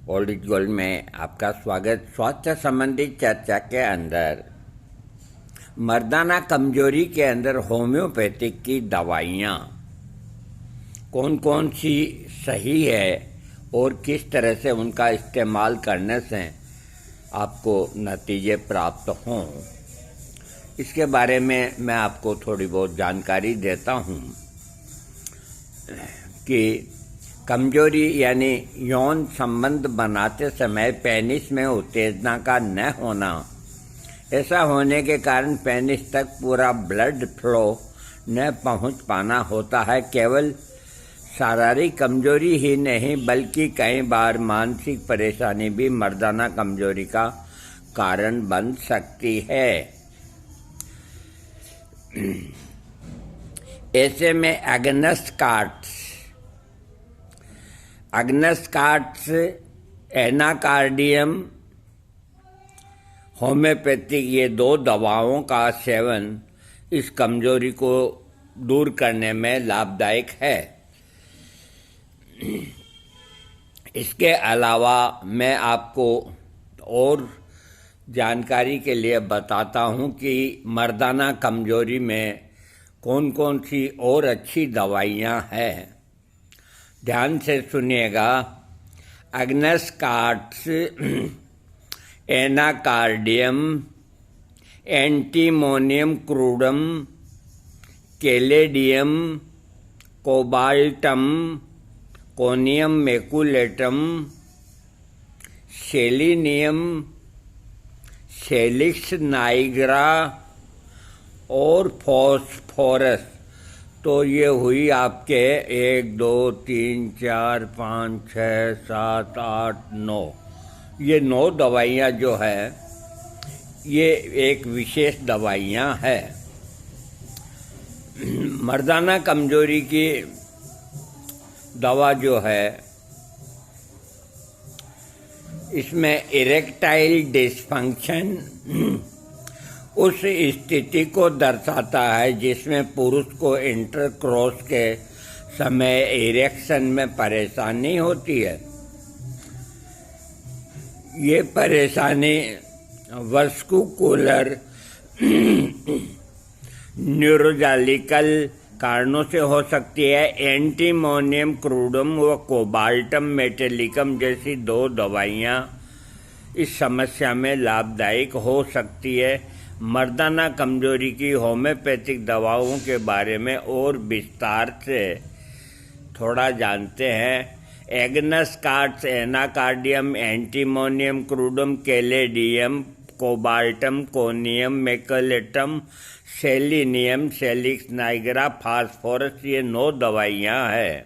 Old is gold में आपका स्वागत। स्वास्थ्य संबंधी चर्चा के अंदर मर्दाना कमजोरी के अंदर होम्योपैथिक की दवाइयाँ कौन कौन सी सही है और किस तरह से उनका इस्तेमाल करने से आपको नतीजे प्राप्त हों, इसके बारे में मैं आपको थोड़ी बहुत जानकारी देता हूँ कि कमजोरी यानी यौन संबंध बनाते समय पेनिस में उत्तेजना का न होना। ऐसा होने के कारण पेनिस तक पूरा ब्लड फ्लो न पहुंच पाना होता है। केवल शारीरिक कमजोरी ही नहीं बल्कि कई बार मानसिक परेशानी भी मर्दाना कमजोरी का कारण बन सकती है। ऐसे में एग्नस एनाकार्डियम होम्योपैथिक ये दो दवाओं का सेवन इस कमजोरी को दूर करने में लाभदायक है। इसके अलावा मैं आपको और जानकारी के लिए बताता हूँ कि मर्दाना कमजोरी में कौन कौन सी और अच्छी दवाइयाँ हैं। ध्यान से सुनिएगा। Agnus anacardium, antimonium crudum, caladium, cobaltum, conium maculatum, selenium, salix nigra और फॉस्फोरस। तो ये हुई आपके 1 2 3 4 5 6 7 8 9, ये 9 दवाइयाँ जो है ये एक विशेष दवाइयाँ है। मर्दाना कमजोरी की दवा जो है इसमें इरेक्टाइल डिसफंक्शन उस स्थिति को दर्शाता है जिसमें पुरुष को इंटरक्रॉस के समय इरेक्शन में परेशानी होती है। ये परेशानी वस्कुलर न्यूरोलॉजिकल कारणों से हो सकती है। एंटीमोनियम क्रूडम व कोबाल्टम मेटेलिकम जैसी 2 दवाइयाँ इस समस्या में लाभदायक हो सकती है। मर्दाना कमजोरी की होम्योपैथिक दवाओं के बारे में और विस्तार से थोड़ा जानते हैं। Agnus anacardium, antimonium crudum, caladium, cobaltum, conium maculatum, selenium, salix nigra, phosphorus, ये 9 दवाइयाँ हैं।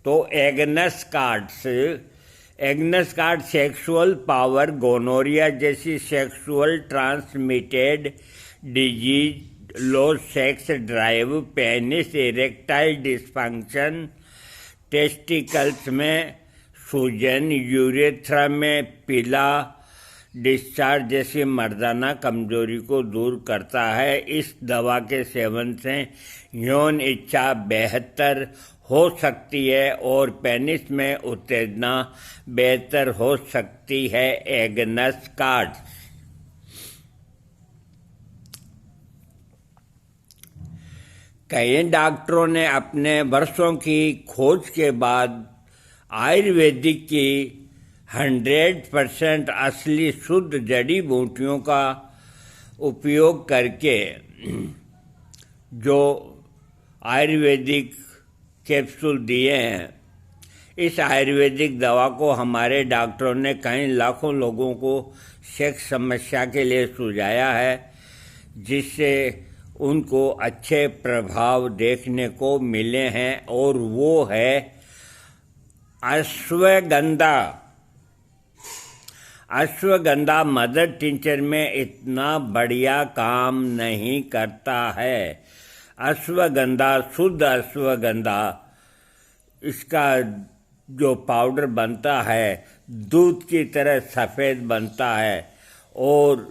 तो एग्नस कार्ड सेक्सुअल पावर, गोनोरिया जैसी sexual transmitted disease, low sex drive, penis erectile dysfunction, testicles में सूजन, यूरेथ्रा में पीला डिस्चार्ज जैसी मर्दाना कमजोरी को दूर करता है। इस दवा के सेवन से यौन इच्छा बेहतर हो सकती है और पेनिस में उत्तेजना बेहतर हो सकती है। एग्नस कार्ड कई डॉक्टरों ने अपने वर्षों की खोज के बाद आयुर्वेदिक की 100% असली शुद्ध जड़ी बूटियों का उपयोग करके जो आयुर्वेदिक कैप्सूल दिए हैं, इस आयुर्वेदिक दवा को हमारे डॉक्टरों ने कई लाखों लोगों को सेक्स समस्या के लिए सुझाया है, जिससे उनको अच्छे प्रभाव देखने को मिले हैं। और वो है अश्वगंधा मदर टिंचर में इतना बढ़िया काम नहीं करता है। अश्वगंधा, शुद्ध अश्वगंधा, इसका जो पाउडर बनता है दूध की तरह सफ़ेद बनता है और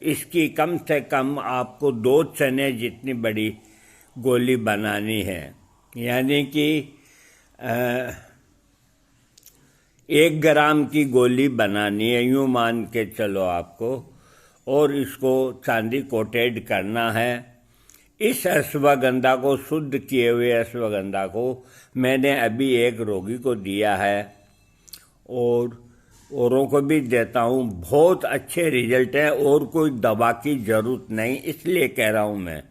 इसकी कम से कम आपको 2 चने जितनी बड़ी गोली बनानी है। यानी कि 1 ग्राम की गोली बनानी है, यूँ मान के चलो आपको, और इसको चांदी कोटेड करना है। इस अश्वगंधा को, शुद्ध किए हुए अश्वगंधा को मैंने अभी एक रोगी को दिया है और औरों को भी देता हूँ। बहुत अच्छे रिजल्ट हैं और कोई दवा की ज़रूरत नहीं। इसलिए कह रहा हूँ मैं,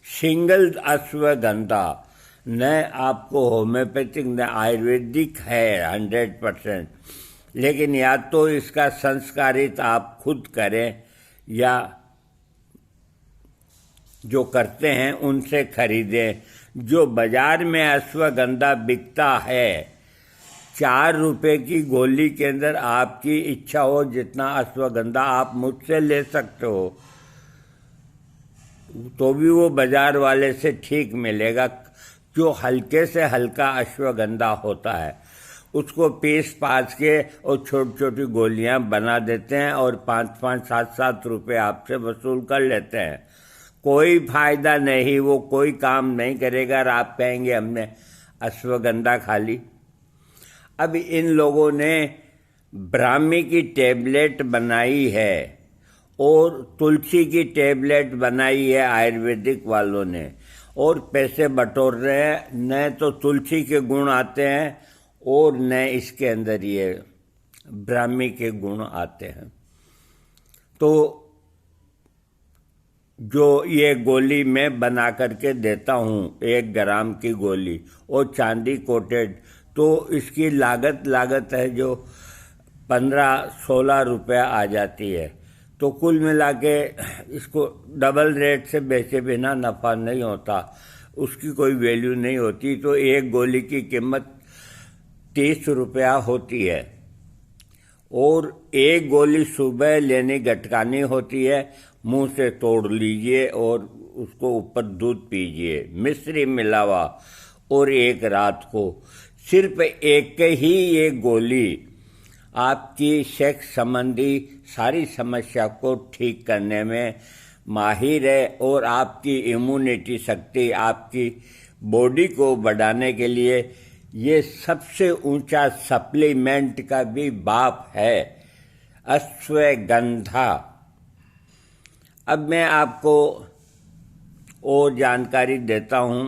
सिंगल अश्वगंधा न आपको होम्योपैथिक न आयुर्वेदिक है 100%, लेकिन या तो इसका संस्कारित आप खुद करें या जो करते हैं उनसे खरीदें। जो बाजार में अश्वगंधा बिकता है 4 रुपए की गोली के अंदर, आपकी इच्छा हो जितना अश्वगंधा आप मुझसे ले सकते हो, तो भी वो बाजार वाले से ठीक मिलेगा। जो हल्के से हल्का अश्वगंधा होता है उसको पीस पास के और छोटी छोटी गोलियां बना देते हैं और 5-5, 7-7 रुपये आपसे वसूल कर लेते हैं। कोई फायदा नहीं, वो कोई काम नहीं करेगा और आप कहेंगे हमने अश्वगंधा खा ली। अब इन लोगों ने ब्राह्मी की टेबलेट बनाई है और तुलसी की टेबलेट बनाई है आयुर्वेदिक वालों ने, और पैसे बटोर रहे हैं। न तो तुलसी के गुण आते हैं और न इसके अंदर ये ब्राह्मी के गुण आते हैं। तो जो ये गोली मैं बना करके देता हूँ 1 ग्राम की गोली और चांदी कोटेड, तो इसकी लागत है जो 15-16 रुपया आ जाती है। तो कुल मिला के इसको डबल रेट से बेचे बिना नफ़ा नहीं होता, उसकी कोई वैल्यू नहीं होती। तो एक गोली की कीमत 30 रुपया होती है और एक गोली सुबह लेनी गटकानी होती है। मुंह से तोड़ लीजिए और उसको ऊपर दूध पीजिए, मिश्री मिलावा, और एक रात को। सिर्फ एक ही ये गोली आपकी सेक्स संबंधी सारी समस्या को ठीक करने में माहिर है और आपकी इम्यूनिटी शक्ति, आपकी बॉडी को बढ़ाने के लिए ये सबसे ऊंचा सप्लीमेंट का भी बाप है, अश्वगंधा। अब मैं आपको और जानकारी देता हूं।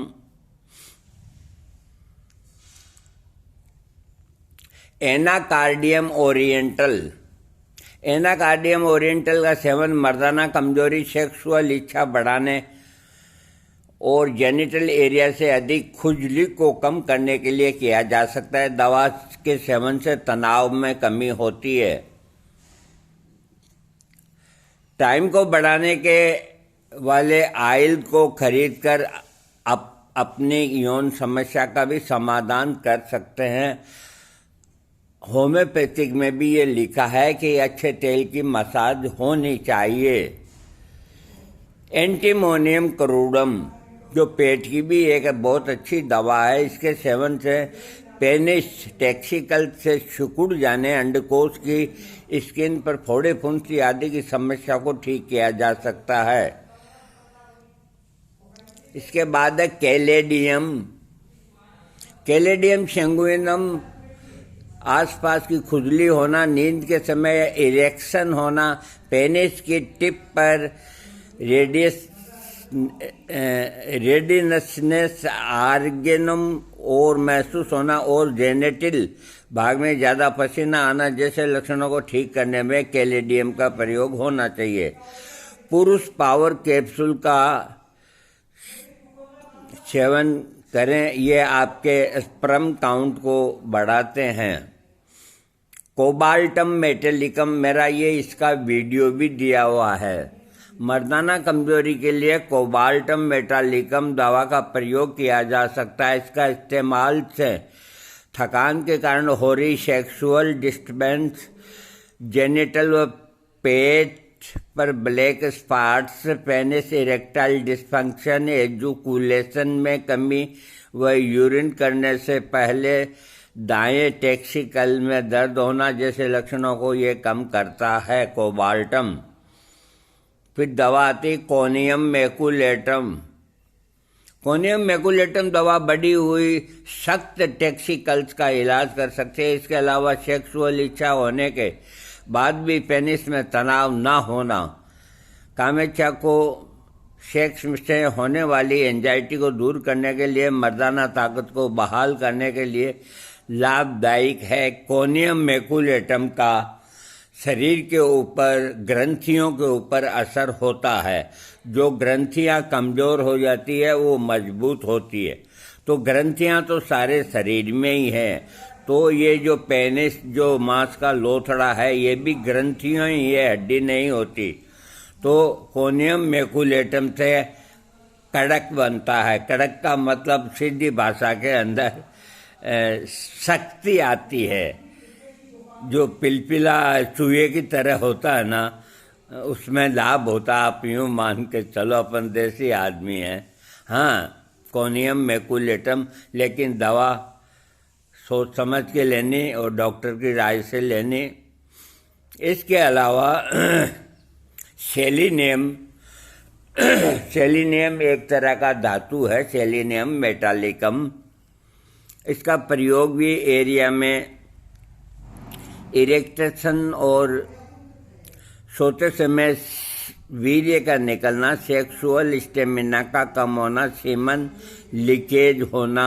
एनाकार्डियम ओरिएंटल का सेवन मर्दाना कमजोरी, सेक्सुअल इच्छा बढ़ाने और जेनिटल एरिया से अधिक खुजली को कम करने के लिए किया जा सकता है। दवा के सेवन से तनाव में कमी होती है। टाइम को बढ़ाने के वाले ऑयल को खरीदकर अपनी यौन समस्या का भी समाधान कर सकते हैं। होम्योपैथिक में भी ये लिखा है कि अच्छे तेल की मसाज होनी चाहिए। एंटीमोनियम क्रूडम जो पेट की भी एक बहुत अच्छी दवा है, इसके सेवन से पेनिस टेक्सिकल से सिकुड़ जाने, अंडकोश की स्किन पर फोड़े फुंसी आदि की समस्या को ठीक किया जा सकता है। इसके बाद है कैलेडियम सेंगुइनम, आसपास की खुजली होना, नींद के समय इरेक्शन होना, पेनिस की टिप पर रेडिनसनेस, आर्गेनम और महसूस होना और जेनेटिल भाग में ज़्यादा पसीना आना जैसे लक्षणों को ठीक करने में कैलेडियम का प्रयोग होना चाहिए। पुरुष पावर कैप्सूल का सेवन करें, ये आपके स्पर्म काउंट को बढ़ाते हैं। कोबाल्टम मेटेलिकम, मेरा ये इसका वीडियो भी दिया हुआ है। मर्दाना कमजोरी के लिए कोबाल्टम मेटालिकम दवा का प्रयोग किया जा सकता है। इसका इस्तेमाल से थकान के कारण हो रही सेक्सुअल डिस्टर्बेंस, जेनिटल व पेट पर black spots, penis erectile dysfunction, ejaculation में कमी व यूरिन करने से पहले दाएं टेक्सिकल में दर्द होना जैसे लक्षणों को ये कम करता है कोबाल्टम। फिर दवा आती कोनियम मैकुलेटम। कोनियम मैकुलेटम दवा बढ़ी हुई सख्त टेक्सिकल्स का इलाज कर सकते हैं। इसके अलावा सेक्सुअल इच्छा होने के बाद भी पेनिस में तनाव ना होना, कामेच्छा को सेक्स से होने वाली एंजाइटी को दूर करने के लिए, मर्दाना ताकत को बहाल करने के लिए लाभदायक है। कोनियम मैकुलेटम का शरीर के ऊपर, ग्रंथियों के ऊपर असर होता है। जो ग्रंथियां कमजोर हो जाती है वो मजबूत होती है। तो ग्रंथियां तो सारे शरीर में ही है, तो ये जो पेनिस, जो मांस का लोथड़ा है, ये भी ग्रंथियां ही है, हड्डी नहीं होती। तो कोनियम मैकुलेटम से कड़क बनता है। कड़क का मतलब सीधी भाषा के अंदर शक्ति आती है। जो पिलपिला चूहे की तरह होता है ना, उसमें लाभ होता है। आप यूँ मान के चलो, अपन देसी आदमी हैं। हाँ, कोनियम मैकुलेटम, लेकिन दवा सोच समझ के लेनी और डॉक्टर की राय से लेनी। इसके अलावा सेलिनियम, सेलिनियम एक तरह का धातु है, सेलिनियम मेटालिकम। इसका प्रयोग भी एरिया में इरेक्टेशन और सोते समय वीर्य का निकलना, सेक्सुअल स्टेमिना का कम होना, सीमन लीकेज होना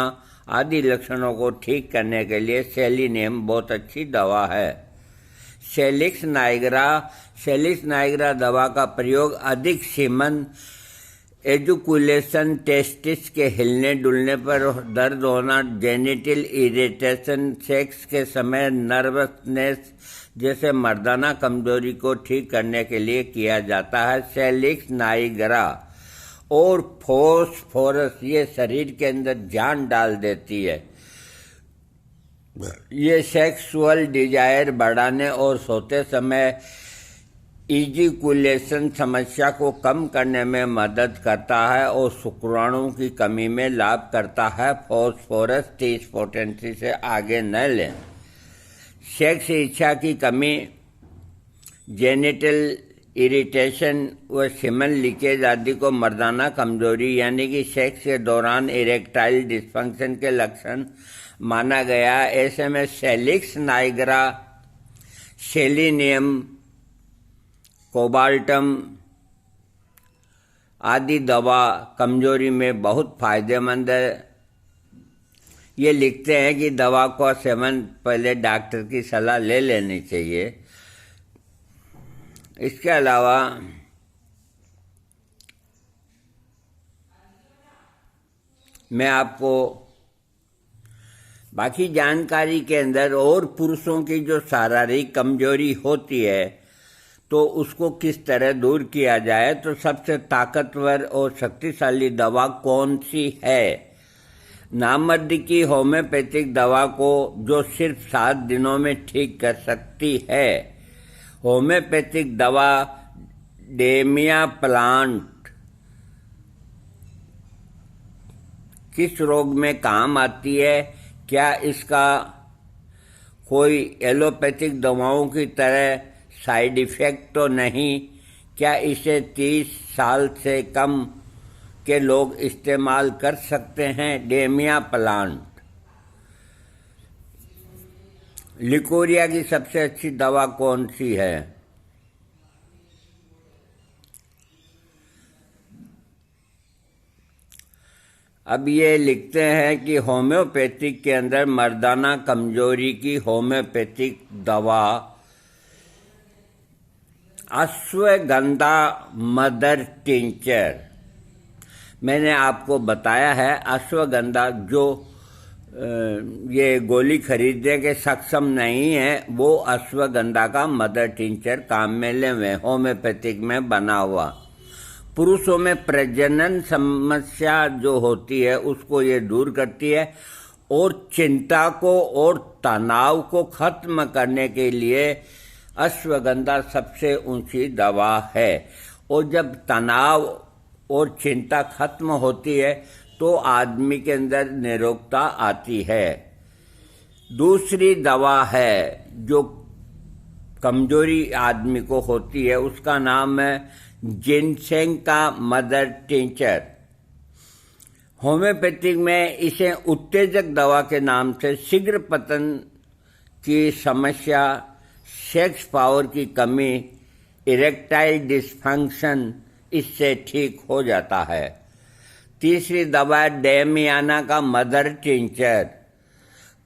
आदि लक्षणों को ठीक करने के लिए सेलिनियम बहुत अच्छी दवा है। सेलिक्स नाइग्रा दवा का प्रयोग अधिक सीमन, एजुकुलेशन, टेस्टिस के हिलने डुलने पर दर्द होना, जेनिटल इरिटेशन, सेक्स के समय नर्वसनेस जैसे मर्दाना कमजोरी को ठीक करने के लिए किया जाता है। सेलिक्स नाइग्रा और फॉस्फोरस ये शरीर के अंदर जान डाल देती है। ये सेक्सुअल डिजायर बढ़ाने और सोते समय इजिकुलेशन समस्या को कम करने में मदद करता है और शुक्राणु की कमी में लाभ करता है। फॉस्फोरस 30 पोटेंसी से आगे न लें। सेक्स इच्छा की कमी, जेनिटल इरिटेशन व सीमन लीकेज आदि को मर्दाना कमजोरी यानी कि सेक्स के दौरान इरेक्टाइल डिस्फंक्शन के लक्षण माना गया। ऐसे में सेलिक्स नाइग्रा, सेलिनियम, कोबाल्टम आदि दवा कमजोरी में बहुत फायदेमंद है। ये लिखते हैं कि दवा का सेवन पहले डॉक्टर की सलाह ले लेनी चाहिए। इसके अलावा मैं आपको बाकी जानकारी के अंदर और पुरुषों की जो शारीरिक कमजोरी होती है तो उसको किस तरह दूर किया जाए, तो सबसे ताकतवर और शक्तिशाली दवा कौन सी है? नामर्द की होम्योपैथिक दवा को जो सिर्फ 7 दिनों में ठीक कर सकती है। होम्योपैथिक दवा डेमिया प्लांट किस रोग में काम आती है? क्या इसका कोई एलोपैथिक दवाओं की तरह साइड इफेक्ट तो नहीं? क्या इसे 30 साल से कम के लोग इस्तेमाल कर सकते हैं? डेमिया प्लांट। लिकोरिया की सबसे अच्छी दवा कौन सी है? अब ये लिखते हैं कि होम्योपैथिक के अंदर मर्दाना कमजोरी की होम्योपैथिक दवा अश्वगंधा मदर टिंचर। मैंने आपको बताया है अश्वगंधा जो ये गोली खरीदने के सक्षम नहीं है, वो अश्वगंधा का मदर टिंचर काम में लेवे, होम्योपैथिक में बना हुआ। पुरुषों में प्रजनन समस्या जो होती है उसको ये दूर करती है और चिंता को और तनाव को खत्म करने के लिए अश्वगंधा सबसे ऊंची दवा है। और जब तनाव और चिंता खत्म होती है तो आदमी के अंदर निरोगता आती है। दूसरी दवा है जो कमजोरी आदमी को होती है, उसका नाम है जिनसेंग का मदर टिंचर। होम्योपैथिक में इसे उत्तेजक दवा के नाम से शीघ्र पतन की समस्या, सेक्स पावर की कमी, इरेक्टाइल डिसफंक्शन इससे ठीक हो जाता है। तीसरी दवा डेमियाना का मदर टिंचर,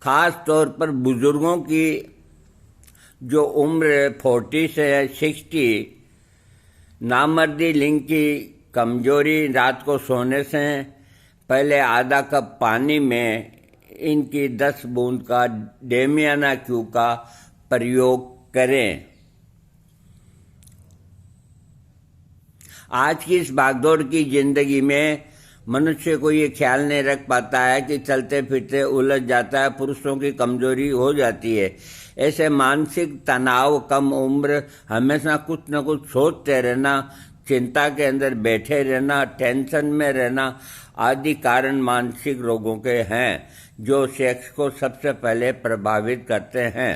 खास तौर पर बुजुर्गों की जो उम्र 40 से 60, नामर्दी लिंग की कमजोरी, रात को सोने से पहले आधा कप पानी में इनकी 10 बूंद का डेमियाना क्यू का प्रयोग करें। आज की इस भागदौड़ की जिंदगी में मनुष्य को ये ख्याल नहीं रख पाता है कि चलते फिरते उलझ जाता है, पुरुषों की कमजोरी हो जाती है। ऐसे मानसिक तनाव, कम उम्र, हमेशा कुछ न कुछ सोचते रहना, चिंता के अंदर बैठे रहना, टेंशन में रहना आदि कारण मानसिक रोगों के हैं जो सेक्स को सबसे पहले प्रभावित करते हैं।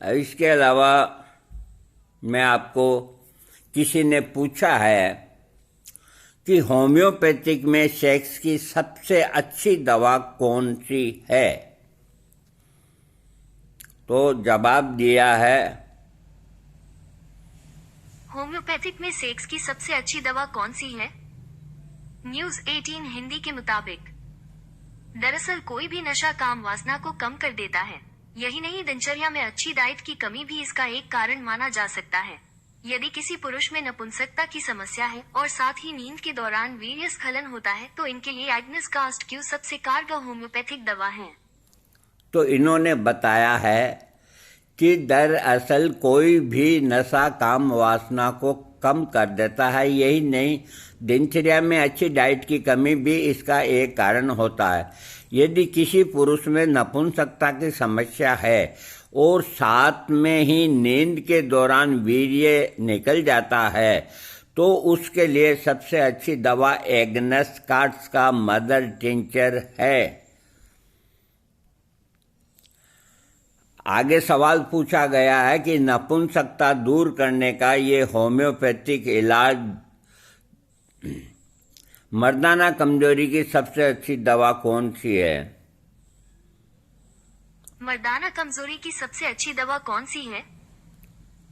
इसके अलावा मैं आपको, किसी ने पूछा है कि होम्योपैथिक में सेक्स की सबसे अच्छी दवा कौन सी है, तो जवाब दिया है होम्योपैथिक में सेक्स की सबसे अच्छी दवा कौन सी है? न्यूज 18 हिंदी के मुताबिक, दरअसल कोई भी नशा काम वासना को कम कर देता है। यही नहीं, दिनचर्या में अच्छी डाइट की कमी भी इसका एक कारण माना जा सकता है। यदि किसी पुरुष में नपुंसकता की समस्या है और साथ ही नींद के दौरान वीर्य स्खलन होता है तो इनके लिए एग्नेस कास्ट क्यू सबसे कारगर होम्योपैथिक दवा है। तो इन्होंने बताया है कि दरअसल कोई भी नशा काम वासना को कम कर देता है। यही नहीं, दिनचर्या में अच्छी डाइट की कमी भी इसका एक कारण होता है। यदि किसी पुरुष में नपुंसकता की समस्या है और साथ में ही नींद के दौरान वीर्य निकल जाता है तो उसके लिए सबसे अच्छी दवा एग्नेस कास्ट का मदर टिंचर है। आगे सवाल पूछा गया है कि नपुंसकता दूर करने का ये होम्योपैथिक इलाज, मर्दाना कमजोरी की सबसे अच्छी दवा कौन सी है? मर्दाना कमजोरी की सबसे अच्छी दवा कौन सी है?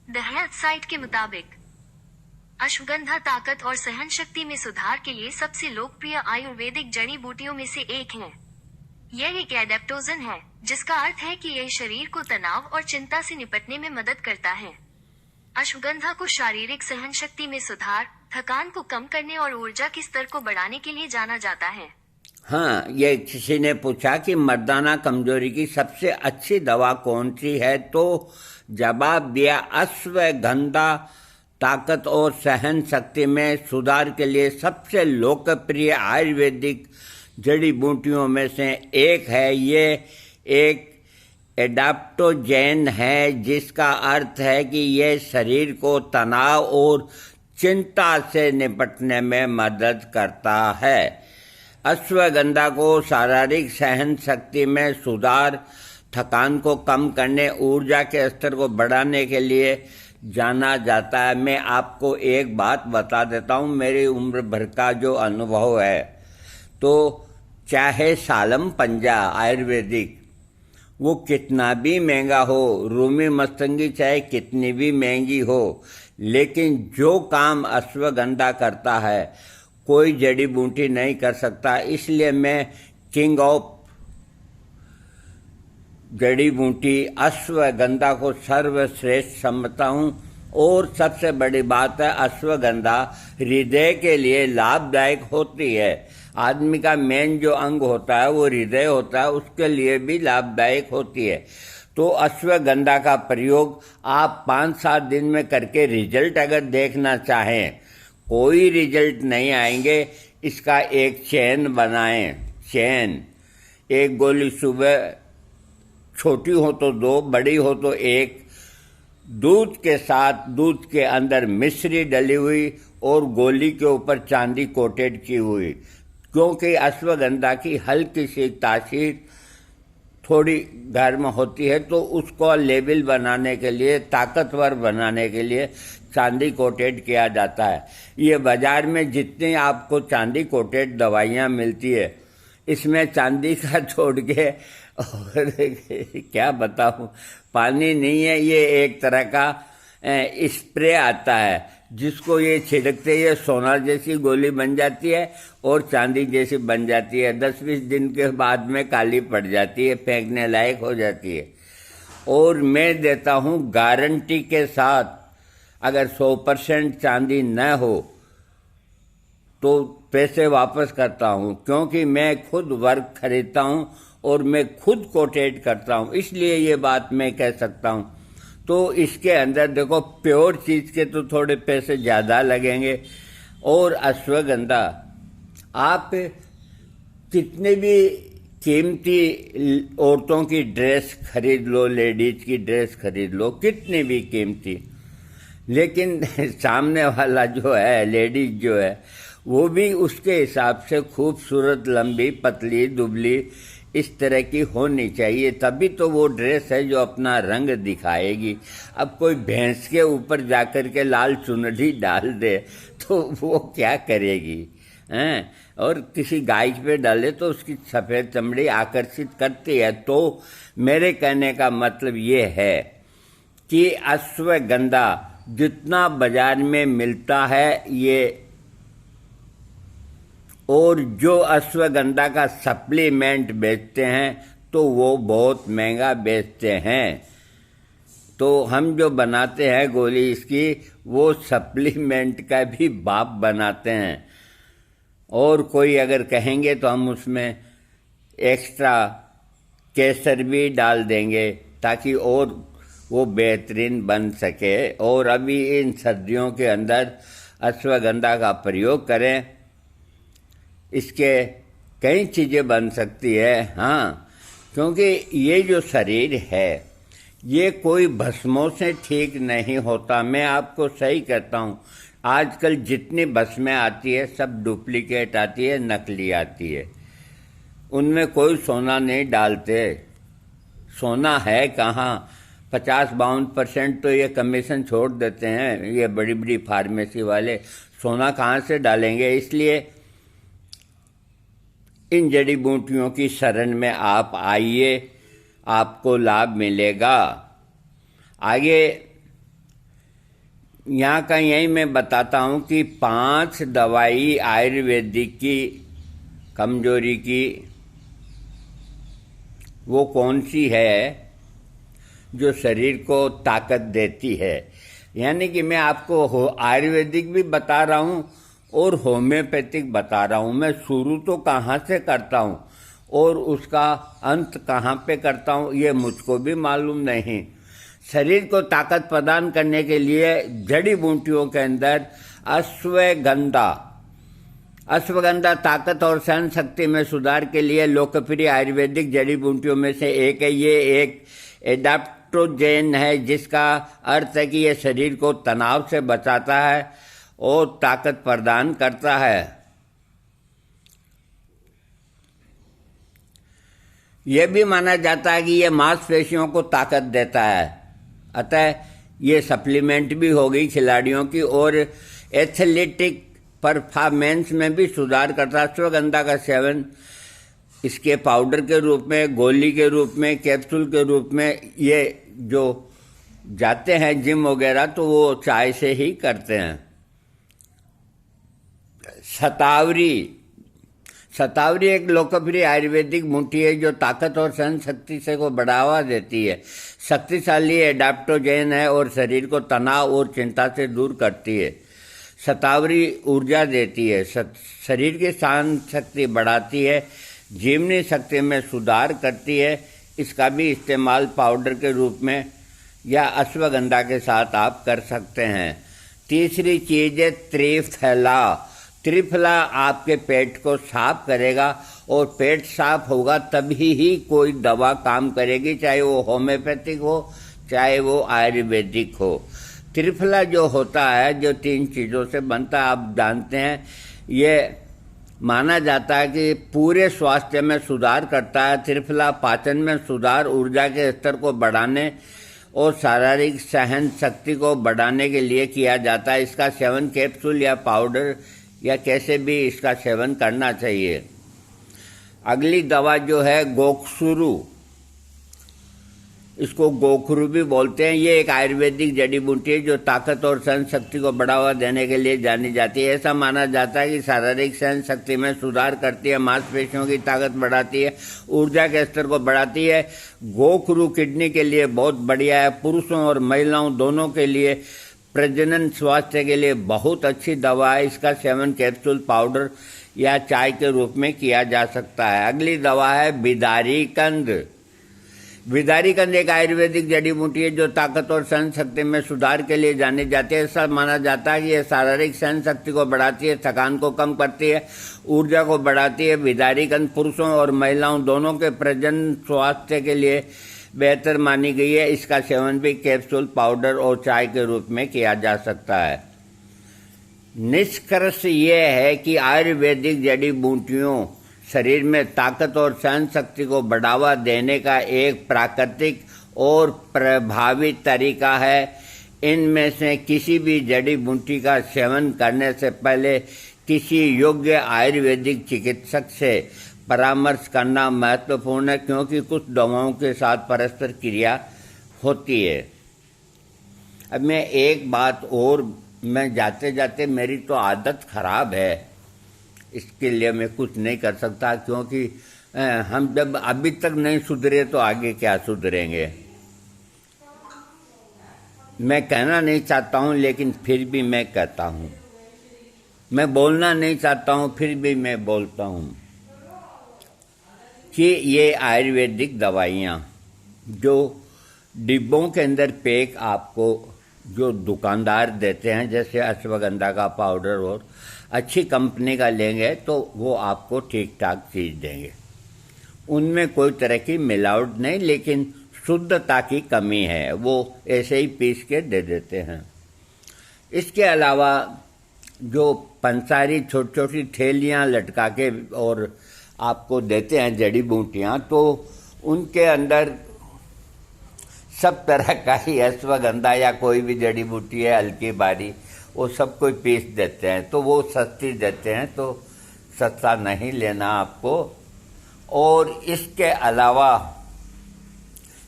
द हेल्थ साइट के मुताबिक, अश्वगंधा ताकत और सहन शक्ति में सुधार के लिए सबसे लोकप्रिय आयुर्वेदिक जड़ी बूटियों में से एक है। यह एक एडेप्टोजन है, जिसका अर्थ है कि यह शरीर को तनाव और चिंता से निपटने में मदद करता है। अश्वगंधा को शारीरिक सहन शक्ति में सुधार, थकान को कम करने और ऊर्जा के स्तर को बढ़ाने के लिए जाना जाता है। हाँ, ये किसी ने पूछा कि मर्दाना कमजोरी की सबसे अच्छी दवा कौन सी है, तो जवाब दिया अश्वगंधा ताकत और सहन शक्ति में सुधार के लिए सबसे लोकप्रिय आयुर्वेदिक जड़ी बूटियों में से एक है। ये एक एडाप्टोजेन है, जिसका अर्थ है कि यह शरीर को तनाव और चिंता से निपटने में मदद करता है। अश्वगंधा को शारीरिक सहन शक्ति में सुधार, थकान को कम करने, ऊर्जा के स्तर को बढ़ाने के लिए जाना जाता है। मैं आपको एक बात बता देता हूँ, मेरी उम्र भर का जो अनुभव है, तो चाहे सालम पंजा आयुर्वेदिक वो कितना भी महंगा हो, रूमी मस्तंगी चाहे कितनी भी महंगी हो, लेकिन जो काम अश्वगंधा करता है कोई जड़ी बूटी नहीं कर सकता। इसलिए मैं किंग ऑफ जड़ी बूटी अश्वगंधा को सर्वश्रेष्ठ समझता हूँ। और सबसे बड़ी बात है, अश्वगंधा हृदय के लिए लाभदायक होती है। आदमी का मेन जो अंग होता है वो हृदय होता है, उसके लिए भी लाभदायक होती है। तो अश्वगंधा का प्रयोग आप 5-7 दिन में करके रिजल्ट अगर देखना चाहें, कोई रिजल्ट नहीं आएंगे, इसका एक चैन बनाएं। चैन, एक गोली सुबह, छोटी हो तो 2, बड़ी हो तो 1, दूध के साथ, दूध के अंदर मिश्री डली हुई और गोली के ऊपर चांदी कोटेड की हुई, क्योंकि अश्वगंधा की हल्की सी तासीर थोड़ी घर में होती है तो उसको लेवल बनाने के लिए, ताकतवर बनाने के लिए चांदी कोटेड किया जाता है। ये बाजार में जितनी आपको चांदी कोटेड दवाइयाँ मिलती है, इसमें चांदी का छोड़ के और क्या बताऊँ, पानी नहीं है, ये एक तरह का स्प्रे आता है जिसको ये छिड़कते ही सोना जैसी गोली बन जाती है और चांदी जैसी बन जाती है। 10-20 दिन के बाद में काली पड़ जाती है, फेंकने लायक हो जाती है। और मैं देता हूँ गारंटी के साथ, अगर 100% चांदी न हो तो पैसे वापस करता हूँ, क्योंकि मैं खुद वर्क खरीदता हूँ और मैं खुद कोटेड करता हूँ, इसलिए ये बात मैं कह सकता हूँ। तो इसके अंदर देखो, प्योर चीज़ के तो थोड़े पैसे ज़्यादा लगेंगे। और अश्वगंधा आप कितने भी कीमती औरतों की ड्रेस खरीद लो, लेडीज की ड्रेस खरीद लो, कितनी भी कीमती, लेकिन सामने वाला जो है, लेडीज जो है, वो भी उसके हिसाब से खूबसूरत, लंबी, पतली, दुबली इस तरह की होनी चाहिए, तभी तो वो ड्रेस है जो अपना रंग दिखाएगी। अब कोई भैंस के ऊपर जाकर के लाल चुनरी डाल दे तो वो क्या करेगी, हैं? और किसी गाय पे डाले तो उसकी सफ़ेद चमड़ी आकर्षित करती है। तो मेरे कहने का मतलब ये है कि अश्वगंधा जितना बाजार में मिलता है ये, और जो अश्वगंधा का सप्लीमेंट बेचते हैं तो वो बहुत महंगा बेचते हैं। तो हम जो बनाते हैं गोली इसकी, वो सप्लीमेंट का भी बाप बनाते हैं। और कोई अगर कहेंगे तो हम उसमें एक्स्ट्रा केसर भी डाल देंगे ताकि और वो बेहतरीन बन सके। और अभी इन सर्दियों के अंदर अश्वगंधा का प्रयोग करें, इसके कई चीज़ें बन सकती है। हाँ, क्योंकि ये जो शरीर है ये कोई भस्मों से ठीक नहीं होता। मैं आपको सही कहता हूँ, आजकल जितनी भस्में आती है सब डुप्लीकेट आती है, नकली आती है, उनमें कोई सोना नहीं डालते। सोना है कहाँ, 50-52% तो ये कमीशन छोड़ देते हैं ये बड़ी बड़ी फार्मेसी वाले, सोना कहाँ से डालेंगे। इसलिए इन जड़ी बूटियों की शरण में आप आइए, आपको लाभ मिलेगा। आगे यहाँ का यही मैं बताता हूँ कि 5 दवाई आयुर्वेदिक की कमजोरी की वो कौन सी है जो शरीर को ताकत देती है। यानी कि मैं आपको आयुर्वेदिक भी बता रहा हूँ और होम्योपैथिक बता रहा हूँ। मैं शुरू तो कहाँ से करता हूँ और उसका अंत कहाँ पे करता हूँ ये मुझको भी मालूम नहीं। शरीर को ताकत प्रदान करने के लिए जड़ी बूटियों के अंदर अश्वगंधा ताकत और सहन शक्ति में सुधार के लिए लोकप्रिय आयुर्वेदिक जड़ी बूटियों में से एक है। ये एक एडाप्टोजेन है, जिसका अर्थ है कि ये शरीर को तनाव से बचाता है और ताकत प्रदान करता है। यह भी माना जाता है कि यह मांसपेशियों को ताकत देता है। अतः ये सप्लीमेंट भी होगी खिलाड़ियों की, और एथलेटिक परफॉर्मेंस में भी सुधार करता है। अश्वगंधा का सेवन इसके पाउडर के रूप में, गोली के रूप में, कैप्सूल के रूप में, ये जो जाते हैं जिम वगैरह तो वो चाय से ही करते हैं। शतावरी एक लोकप्रिय आयुर्वेदिक बूटी है जो ताकत और सहन शक्ति से को बढ़ावा देती है। शक्तिशाली एडाप्टोजेन है और शरीर को तनाव और चिंता से दूर करती है। शतावरी ऊर्जा देती है, शरीर की सहन शक्ति बढ़ाती है, जीवनी शक्ति में सुधार करती है। इसका भी इस्तेमाल पाउडर के रूप में या अश्वगंधा के साथ आप कर सकते हैं। तीसरी चीज़ है त्रिफला आपके पेट को साफ करेगा, और पेट साफ होगा तभी ही कोई दवा काम करेगी, चाहे वो होम्योपैथिक हो चाहे वो आयुर्वेदिक हो। त्रिफला जो होता है, जो 3 चीज़ों से बनता है, आप जानते हैं, ये माना जाता है कि पूरे स्वास्थ्य में सुधार करता है। त्रिफला पाचन में सुधार, ऊर्जा के स्तर को बढ़ाने और शारीरिक सहन शक्ति को बढ़ाने के लिए किया जाता है। इसका सेवन कैप्सूल या पाउडर या कैसे भी इसका सेवन करना चाहिए। अगली दवा जो है गोखुरू, इसको गोखरू भी बोलते हैं। ये एक आयुर्वेदिक जड़ी बूटी है जो ताकत और सहन शक्ति को बढ़ावा देने के लिए जानी जाती है। ऐसा माना जाता है कि शारीरिक सहन शक्ति में सुधार करती है, मांसपेशियों की ताकत बढ़ाती है, ऊर्जा के स्तर को बढ़ाती है। गोखरू किडनी के लिए बहुत बढ़िया है। पुरुषों और महिलाओं दोनों के लिए प्रजनन स्वास्थ्य के लिए बहुत अच्छी दवा है। इसका सेवन कैप्सूल, पाउडर या चाय के रूप में किया जा सकता है। अगली दवा है बिदारीकंद। बिदारीकंद एक आयुर्वेदिक जड़ी बूटी है जो ताकत और सहन शक्ति में सुधार के लिए जानी जाती है। ऐसा माना जाता है कि यह शारीरिक सहन शक्ति को बढ़ाती है, थकान को कम करती है, ऊर्जा को बढ़ाती है। बिदारीकंद पुरुषों और महिलाओं दोनों के प्रजनन स्वास्थ्य के लिए बेहतर मानी गई है। इसका सेवन भी कैप्सूल, पाउडर और चाय के रूप में किया जा सकता है। निष्कर्ष ये है कि आयुर्वेदिक जड़ी बूटियों शरीर में ताकत और सहन शक्ति को बढ़ावा देने का एक प्राकृतिक और प्रभावी तरीका है। इनमें से किसी भी जड़ी बूटी का सेवन करने से पहले किसी योग्य आयुर्वेदिक चिकित्सक से परामर्श करना महत्वपूर्ण है, क्योंकि कुछ दवाओं के साथ परस्पर क्रिया होती है। अब मैं एक बात और, मैं जाते जाते, मेरी तो आदत खराब है, इसके लिए मैं कुछ नहीं कर सकता, क्योंकि हम जब अभी तक नहीं सुधरे तो आगे क्या सुधरेंगे। मैं कहना नहीं चाहता हूं लेकिन फिर भी मैं कहता हूं। मैं बोलना नहीं चाहता हूं फिर भी मैं बोलता हूं कि ये आयुर्वेदिक दवाइयाँ जो डिब्बों के अंदर पैक आपको जो दुकानदार देते हैं, जैसे अश्वगंधा का पाउडर और अच्छी कंपनी का लेंगे तो वो आपको ठीक ठाक चीज़ देंगे। उनमें कोई तरह की मिलावट नहीं, लेकिन शुद्धता की कमी है, वो ऐसे ही पीस के दे देते हैं। इसके अलावा जो पंसारी छोटी छोटी थैलियाँ लटका के और आपको देते हैं जड़ी बूटियाँ, तो उनके अंदर सब तरह का ही अश्वगंधा या कोई भी जड़ी बूटी है हल्की भारी, वो सब कोई पीस देते हैं, तो वो सस्ती देते हैं, तो सस्ता नहीं लेना आपको। और इसके अलावा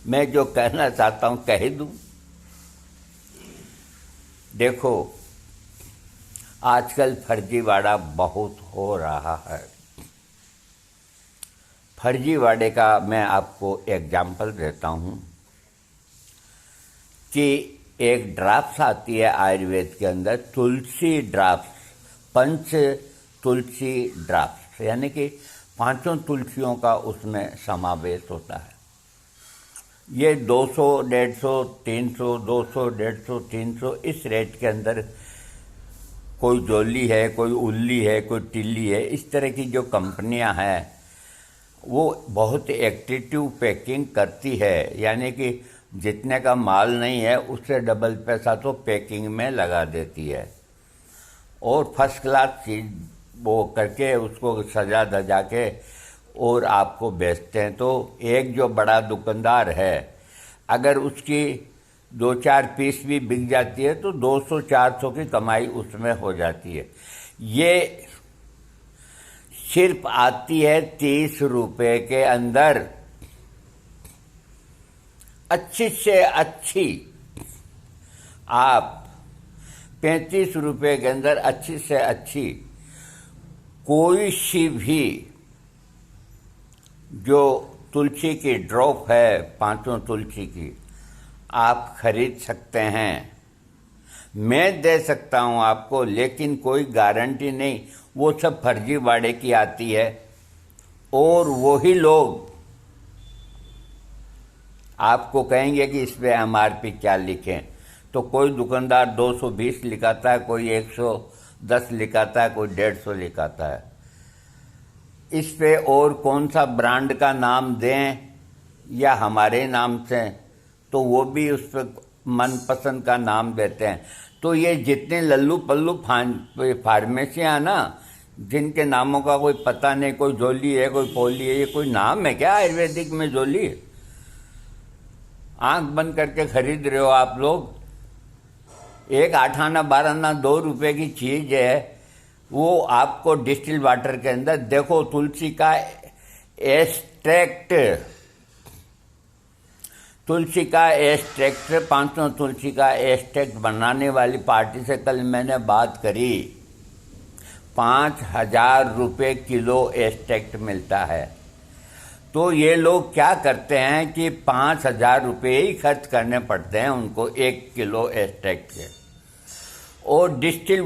मैं जो कहना चाहता हूँ कह दूँ। देखो, आजकल फर्जीवाड़ा बहुत हो रहा है। फर्जीवाड़े का मैं आपको एग्जाम्पल देता हूँ कि एक ड्राफ्ट आती है आयुर्वेद के अंदर, तुलसी ड्राफ्ट, पंच तुलसी ड्राफ्ट, यानी कि 5 तुलसियों का उसमें समावेश होता है। ये 200, 150, 300, 200, 150, 300 इस रेट के अंदर, कोई जोली है, कोई उल्ली है, कोई टिल्ली है, इस तरह की जो कंपनियां हैं वो बहुत एक्टिव पैकिंग करती है, यानी कि जितने का माल नहीं है उससे डबल पैसा तो पैकिंग में लगा देती है और फर्स्ट क्लास चीज़ वो करके उसको सजा धजा के और आपको बेचते हैं। तो एक जो बड़ा दुकानदार है, अगर उसकी 2-4 पीस भी बिक जाती है तो 200-400 की कमाई उसमें हो जाती है। ये सिर्फ आती है 30 रुपये के अंदर। अच्छी से अच्छी आप 35 रुपये के अंदर अच्छी से अच्छी कोई सी भी जो तुलसी की ड्रॉप है, 5 तुलसी की, आप खरीद सकते हैं। मैं दे सकता हूं आपको, लेकिन कोई गारंटी नहीं। वो सब फर्जीवाड़े की आती है और वही लोग आपको कहेंगे कि इस पे MRP क्या लिखें, तो कोई दुकानदार 220 लिखाता है, कोई 110 लिखाता है, कोई 150 लिखाता है। इस पे और कौन सा ब्रांड का नाम दें या हमारे नाम से, तो वो भी उस पर मनपसंद का नाम देते हैं। तो ये जितने लल्लू पल्लू फार्मेसियाँ ना, जिनके नामों का कोई पता नहीं, कोई जोली है, कोई पोली है। ये कोई नाम है क्या आयुर्वेदिक में जोली? आंख बंद करके खरीद रहे हो आप लोग। एक 8 आना 12 आना 2 रुपए की चीज है, वो आपको डिस्टिल वाटर के अंदर देखो तुलसी का एक्सट्रैक्ट, 500 तुलसी का एक्सट्रैक्ट बनाने वाली पार्टी से कल मैंने बात करी। 5,000 रुपये किलो एक्सट्रैक्ट मिलता है। तो ये लोग क्या करते हैं कि 5,000 रुपये ही खर्च करने पड़ते हैं उनको 1 किलो एक्सट्रैक्ट के। और डिस्टिल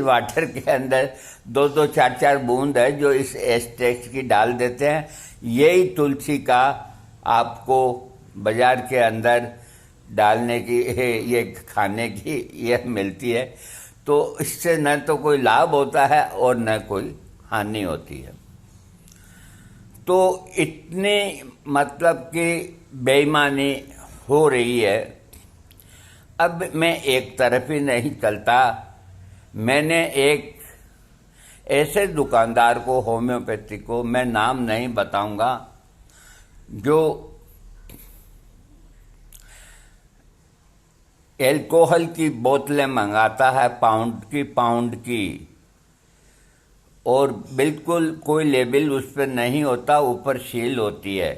वाटर के अंदर 2-2 4-4 बूंद है जो इस एक्सट्रैक्ट की डाल देते हैं। यही तुलसी का आपको बाजार के अंदर डालने की, ये खाने की ये मिलती है। तो इससे न तो कोई लाभ होता है और न कोई हानि होती है। तो इतनी मतलब कि बेईमानी हो रही है। अब मैं एक तरफ ही नहीं चलता। मैंने एक ऐसे दुकानदार को, होम्योपैथी को, मैं नाम नहीं बताऊंगा, जो एल्कोहल की बोतलें मंगाता है पाउंड की, और बिल्कुल कोई लेबल उस पर नहीं होता, ऊपर सील होती है।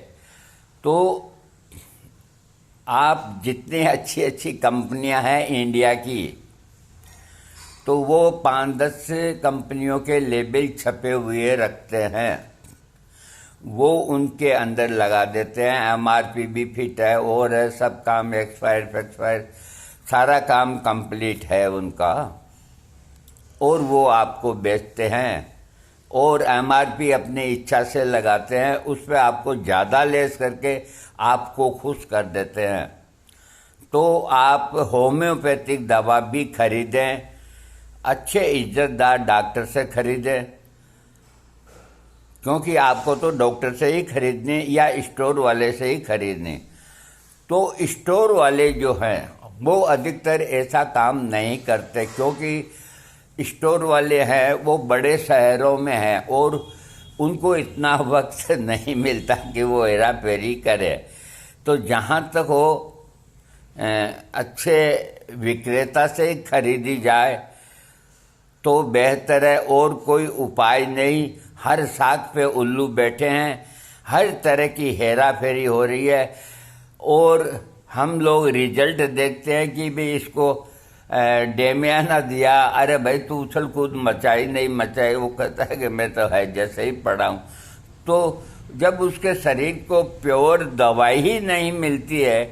तो आप जितनी अच्छी कंपनियां हैं इंडिया की, तो वो 5-10 कंपनियों के लेबल छपे हुए रखते हैं, वो उनके अंदर लगा देते हैं। MRP भी फिट है और है, सब काम एक्सपायर सारा काम कंप्लीट है उनका, और वो आपको बेचते हैं। और MRP अपनी इच्छा से लगाते हैं, उस पर आपको ज़्यादा लेस करके आपको खुश कर देते हैं। तो आप होम्योपैथिक दवा भी खरीदें, अच्छे इज्जतदार डॉक्टर से खरीदें, क्योंकि आपको तो डॉक्टर से ही खरीदनी या स्टोर वाले से ही खरीदनी। तो स्टोर वाले जो हैं वो अधिकतर ऐसा काम नहीं करते, क्योंकि स्टोर वाले हैं वो बड़े शहरों में हैं और उनको इतना वक्त नहीं मिलता कि वो हेरा फेरी करे। तो जहाँ तक हो अच्छे विक्रेता से ही खरीदी जाए तो बेहतर है, और कोई उपाय नहीं। हर साख पे उल्लू बैठे हैं, हर तरह की हेरा फेरी हो रही है, और हम लोग रिजल्ट देखते हैं कि भी इसको डेमिया ना दिया, अरे भाई तू उछल कूद मचाई नहीं मचाई, वो कहता है कि मैं तो है जैसे ही पड़ा हूँ। तो जब उसके शरीर को प्योर दवाई ही नहीं मिलती है,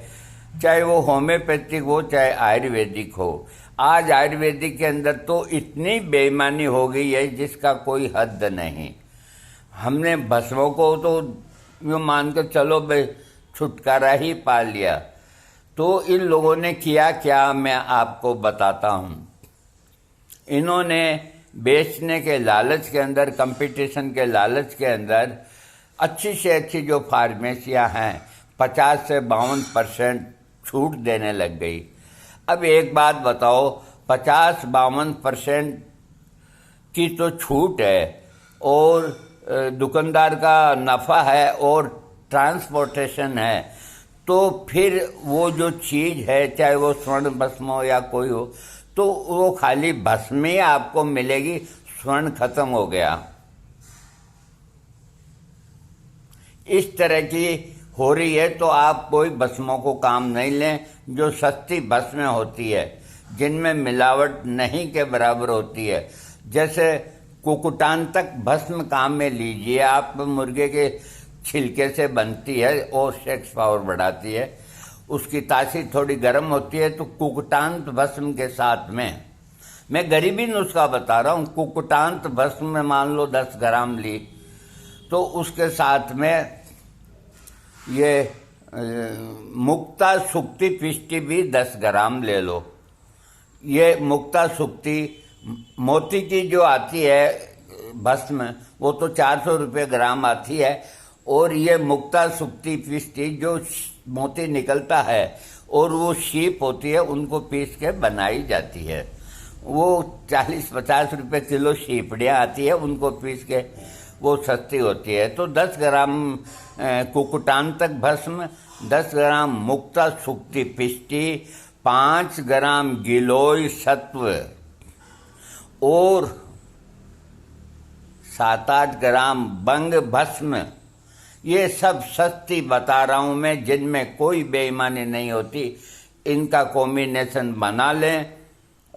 चाहे वो होम्योपैथिक हो चाहे आयुर्वेदिक हो। आज आयुर्वेदिक के अंदर तो इतनी बेईमानी हो गई है जिसका कोई हद नहीं। हमने भस्मों को तो यूँ मान कर चलो भाई छुटकारा ही पा लिया। तो इन लोगों ने किया क्या, मैं आपको बताता हूँ। इन्होंने बेचने के लालच के अंदर, कंपटीशन के लालच के अंदर अच्छी से अच्छी जो फार्मेसियाँ हैं 50 से 52% छूट देने लग गई। अब एक बात बताओ, 50-52% की तो छूट है और दुकानदार का नफ़ा है और ट्रांसपोर्टेशन है, तो फिर वो जो चीज़ है, चाहे वो स्वर्ण भस्म हो या कोई हो, तो वो खाली भस्म ही आपको मिलेगी, स्वर्ण खत्म हो गया। इस तरह की हो रही है। तो आप कोई भस्मों को काम नहीं लें जो सस्ती भस्में होती है, जिनमें मिलावट नहीं के बराबर होती है। जैसे कुकुटान तक भस्म काम में लीजिए आप, मुर्गे के छिलके से बनती है और सेक्स पावर बढ़ाती है। उसकी तासीर थोड़ी गर्म होती है, तो कुकुटांत भस्म के साथ में, मैं गरीबी नुस्खा बता रहा हूँ, कुकुटांत भस्म में मान लो 10 ग्राम ली, तो उसके साथ में ये मुक्ता सुक्ति पिष्टि भी 10 ग्राम ले लो। ये मुक्ता सुक्ति मोती की जो आती है भस्म, वो तो 400 रुपये ग्राम आती है, और ये मुक्ता सुक्ति पिष्टि जो मोती निकलता है और वो शीप होती है, उनको पीस के बनाई जाती है। वो 40-50 रुपए किलो शीपड़ियाँ आती है, उनको पीस के वो सस्ती होती है। तो 10 ग्राम कुकुटांतक भस्म, 10 ग्राम मुक्ता सुक्ति पिष्टि, 5 ग्राम गिलोय सत्व और 7-8 ग्राम बंग भस्म, ये सब सस्ती बता रहा हूं मैं, जिनमें कोई बेईमानी नहीं होती। इनका कॉम्बिनेशन बना लें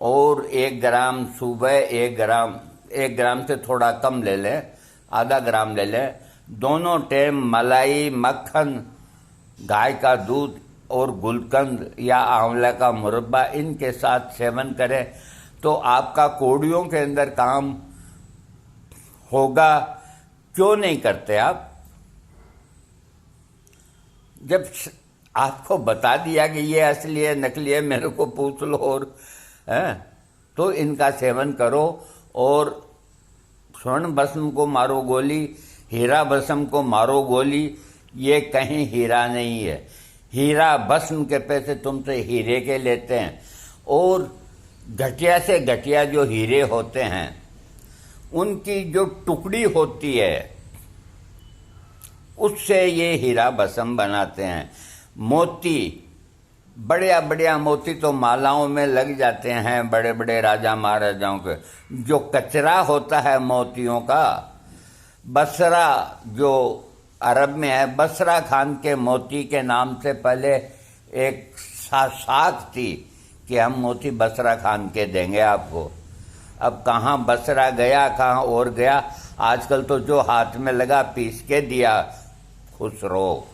और 1 ग्राम सुबह, 1 ग्राम से थोड़ा कम ले लें, आधा ग्राम ले लें। दोनों टाइम मलाई, मक्खन, गाय का दूध और गुलकंद या आंवला का मुरब्बा इनके साथ सेवन करें तो आपका कोड़ियों के अंदर काम होगा। क्यों नहीं करते आप? जब आपको बता दिया कि ये असली है नकली है, मेरे को पूछ लो और तो इनका सेवन करो। और स्वर्ण भस्म को मारो गोली, हीरा भस्म को मारो गोली, ये कहीं हीरा नहीं है। हीरा भस्म के पैसे तुमसे हीरे के लेते हैं, और घटिया से घटिया जो हीरे होते हैं उनकी जो टुकड़ी होती है उससे ये हीरा भस्म बनाते हैं। मोती, बढ़िया बढ़िया मोती तो मालाओं में लग जाते हैं बड़े बड़े राजा महाराजाओं के। जो कचरा होता है मोतियों का, बसरा जो अरब में है, बसरा खान के मोती के नाम से पहले एक साख थी कि हम मोती बसरा खान के देंगे आपको। अब कहाँ बसरा गया, कहाँ और गया। आजकल तो जो हाथ में लगा पीस के दिया, खुश रहो।